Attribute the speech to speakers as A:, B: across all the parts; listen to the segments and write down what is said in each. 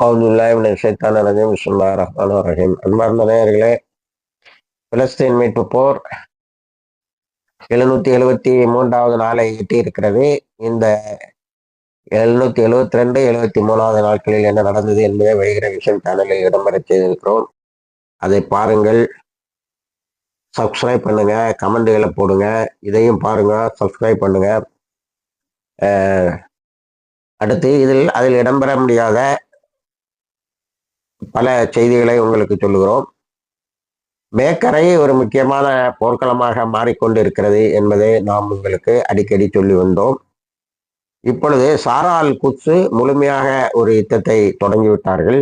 A: அன்பார்ந்த நேயர்களே, பிலஸ்தீன் மீட்பு போர் 773வது நாளை எட்டியிருக்கிறது. இந்த 772, 73வது நாட்களில் என்ன நடந்தது என்பதை வைகிற விஷன் சேனலில் இடம்பெற செய்திருக்கிறோம். அதை பாருங்கள், சப்ஸ்கிரைப் பண்ணுங்க, கமெண்ட்களை போடுங்க. இதையும் பாருங்க, சப்ஸ்கிரைப் பண்ணுங்க. அடுத்து அதில் இடம்பெற முடியாத பல செய்திகளை உங்களுக்கு சொல்லுகிறோம். மேக்கரை ஒரு முக்கியமான போர்க்களமாக மாறிக்கொண்டிருக்கிறது என்பதை நாம் உங்களுக்கு அடிக்கடி சொல்லி வந்தோம். இப்பொழுது சாரா அல் குத்ஸ் முழுமையாக ஒரு யுத்தத்தை தொடங்கிவிட்டார்கள்.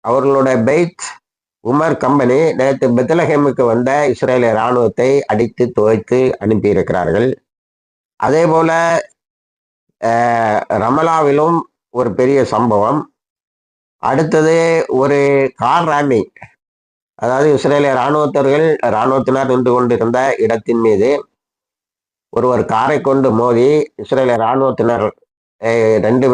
A: அவர்களுடைய பெய்த் உமர் கம்பெனி நேற்று பெத்லஹேமுக்கு வந்த இஸ்ரேலிய இராணுவத்தை அடித்து துவைத்து அனுப்பியிருக்கிறார்கள். அதே போல ரமலாவிலும் ஒரு பெரிய சம்பவம். அடுத்தது ஒரு கார் ராமிங், அதாவது இஸ்ரேலிய இராணுவத்தினர் நின்று கொண்டிருந்த இடத்தின் மீது ஒருவர் காரை கொண்டு மோதி இஸ்ரேலிய இராணுவத்தினர் ரெண்டு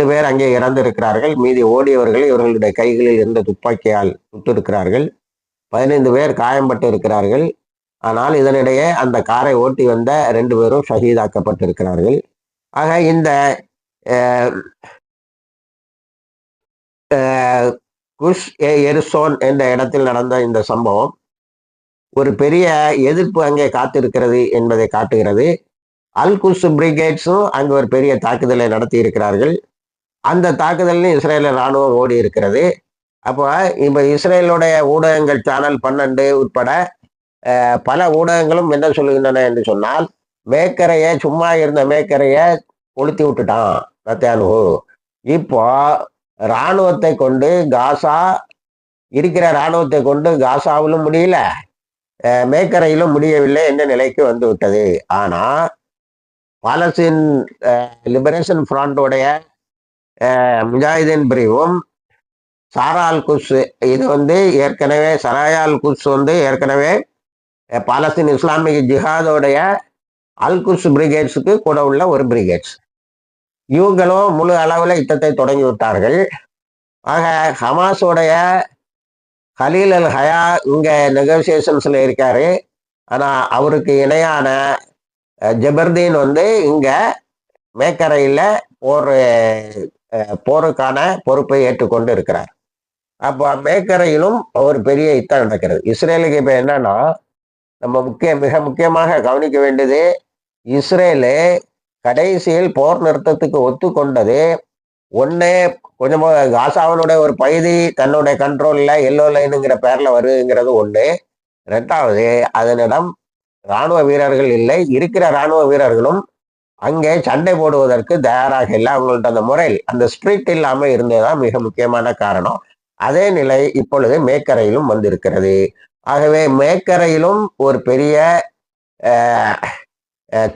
A: பேர் அங்கே இறந்திருக்கிறார்கள். மீதி ஓடியவர்கள் இவர்களுடைய கைகளில் இருந்த துப்பாக்கியால் சுட்டிருக்கிறார்கள். 15 பேர் காயம்பட்டு இருக்கிறார்கள். ஆனால் இதனிடையே அந்த காரை ஓட்டி வந்த 2 பேரும் ஷஹீதாக்கப்பட்டிருக்கிறார்கள். ஆக இந்த குஷ் எருசோன் என்ற இடத்தில் நடந்த இந்த சம்பவம் ஒரு பெரிய எதிர்ப்பு அங்கே காத்திருக்கிறது என்பதை காட்டுகிறது. அல் குஸ் பிரிகேட்ஸும் அங்கு ஒரு பெரிய தாக்குதலை நடத்தி இருக்கிறார்கள். அந்த தாக்குதலில் இஸ்ரேல இராணுவம் ஓடி இருக்கிறது. அப்போ இப்போ இஸ்ரேலுடைய ஊடகங்கள் சேனல் 12 உட்பட பல ஊடகங்களும் என்ன சொல்லுகின்றன என்று சொன்னால், மேக்கரையை சும்மா இருந்த மேக்கரையை கொளுத்தி விட்டுட்டான் நெத்தன்யாஹூ. இப்போ இராணுவத்தை கொண்டு இராணுவத்தை கொண்டு காசாவிலும் முடியல, மேக்கரையிலும் முடியவில்லை என்ற நிலைக்கு வந்து விட்டது. ஆனா பாலஸ்தீன் லிபரேஷன் ஃப்ரண்டோடைய முஜாஹிதீன் பிரிவும் சாரா அல் குஸ் சராயா அல் குஸ் ஏற்கனவே பாலஸ்தீன் இஸ்லாமிக் ஜிஹாதோடைய அல் குஸ் பிரிகேட்ஸுக்கு கூட உள்ள ஒரு பிரிகேட்ஸ். இவங்களும் முழு அளவில் யுத்தத்தை தொடங்கி விட்டார்கள். ஆக ஹமாஸோடைய ஹலீல் அல் ஹயா இங்க நெகோசியேஷன்ஸ்ல இருக்காரு. ஆனா அவருக்கு இணையான ஜபர்தீன் இங்க மேக்கரையில் போருக்கான பொறுப்பை ஏற்றுக்கொண்டு இருக்கிறார். அப்போ மேக்கரையிலும் ஒரு பெரிய யுத்தம் நடக்கிறது. இஸ்ரேலுக்கு இப்ப என்னன்னா, நம்ம மிக முக்கியமாக கவனிக்க வேண்டியது, இஸ்ரேலு கடைசியில் போர் நிறுத்தத்துக்கு ஒத்துக்கொண்டது ஒன்று, கொஞ்சமாக காசாவினுடைய ஒரு பகுதி தன்னுடைய கண்ட்ரோல்ல எல்லோ லைனுங்கிற பேர்ல வருதுங்கிறது ஒன்று. 2வது, அதனிடம் இராணுவ வீரர்கள் இல்லை. இருக்கிற இராணுவ வீரர்களும் அங்கே சண்டை போடுவதற்கு தயாராக இல்லை. அவங்கள்ட்ட அந்த முறையில் அந்த ஸ்பிரிட் இல்லாமல் இருந்ததுதான் மிக முக்கியமான காரணம். அதே நிலை இப்பொழுது மேக்கரையிலும் வந்திருக்கிறது. ஆகவே மேக்கரையிலும் ஒரு பெரிய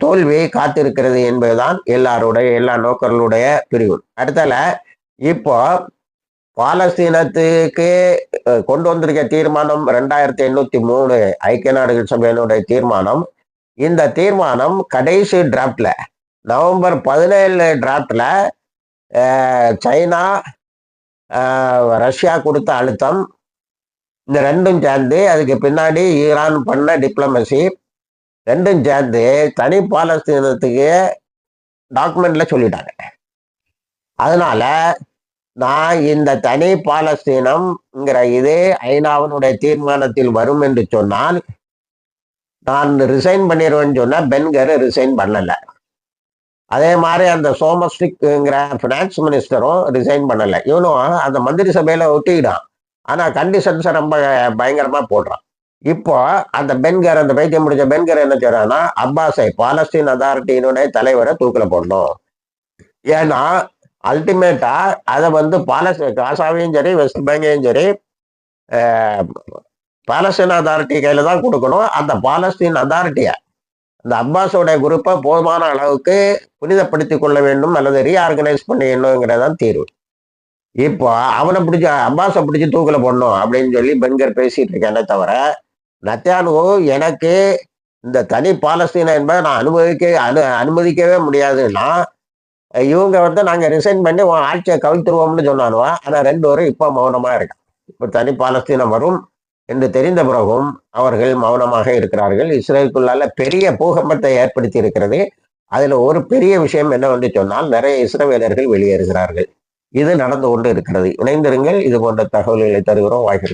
A: தோல்வி காத்திருக்கிறது என்பதுதான் எல்லா நோக்கர்களுடைய பிரிவு. அடுத்தால இப்போ பாலஸ்தீனத்துக்கு கொண்டு வந்திருக்க தீர்மானம் 2803 ஐக்கிய நாடுகள் சபையினுடைய தீர்மானம். இந்த தீர்மானம் கடைசி டிராப்ட்ல நவம்பர் 17 டிராப்ட்ல சைனா ரஷ்யா கொடுத்த அழுத்தம், இந்த ரெண்டும் சேர்ந்து அதுக்கு பின்னாடி ஈரான் பண்ண டிப்ளமசி ரெண்டும் சேர்ந்து தனி பாலஸ்தீனத்துக்கு டாக்குமெண்ட்ல சொல்லிட்டாங்க. அதனால நான் இந்த தனி பாலஸ்தீனம்ங்கிற இதே ஐநாவினுடைய தீர்மானத்தில் வரும் என்று சொன்னால் நான் ரிசைன் பண்ணிடுவேன்னு சொன்னா பென்கர் ரிசைன் பண்ணல. அதே மாதிரி அந்த சோமஸ்டிக்ங்கிற பினான்ஸ் மினிஸ்டரும் ரிசைன் பண்ணல. இவனும் அந்த மந்திரி சபையில ஒட்டிக்கிட்டான். ஆனா கண்டிஷன்ஸை ரொம்ப பயங்கரமா போடுறான். இப்போ அந்த பைத்தியம் முடிச்ச பென்கர் என்ன செய்யறான்னா, அப்பாஸை பாலஸ்தீன் அத்தாரிட்டியினுடைய தலைவரை தூக்கில போடணும். ஏன்னா அல்டிமேட்டா அதை காசாவையும் சரி வெஸ்ட் பேங்கையும் சரி பாலஸ்தீன் அத்தாரிட்டி கையில தான் கொடுக்கணும். அந்த பாலஸ்தீன் அத்தாரிட்டியை அந்த அப்பாஸோடைய குரூப்பை போதுமான அளவுக்கு புனிதப்படுத்தி கொள்ள வேண்டும் அல்லது ரீஆர்கனைஸ் பண்ணிடணுங்கிறதான் தீர்வு. இப்போ அப்பாஸை பிடிச்சி தூக்கில போடணும் அப்படின்னு சொல்லி பென்கர் பேசிட்டு இருக்கேனே தவிர, நெத்தன்யாஹூ எனக்கு இந்த தனி பாலஸ்தீனம் என்பதை நான் அனுமதிக்கவே முடியாதுன்னா இவங்க நாங்க ரிசைன் பண்ணி உன் ஆட்சியை கவிழ்த்துருவோம்னு சொன்னானுவா. ஆனா 2 பேரும் இப்ப மௌனமா இருக்காங்க. இப்ப தனி பாலஸ்தீனம் வரும் என்று தெரிந்த பிறகும் அவர்கள் மௌனமாக இருக்கிறார்கள். இஸ்ரேலுக்குள்ளால பெரிய பூகம்பத்தை ஏற்படுத்தி இருக்கிறது. அதுல ஒரு பெரிய விஷயம் என்னவென்று சொன்னால், நிறைய இஸ்ரவேலர்கள் வெளியேறுகிறார்கள். இது நடந்து கொண்டு இருக்கிறது. இணைந்திருங்கள். இது போன்ற தகவல்களை தருகிறோம். வாய்ப்பு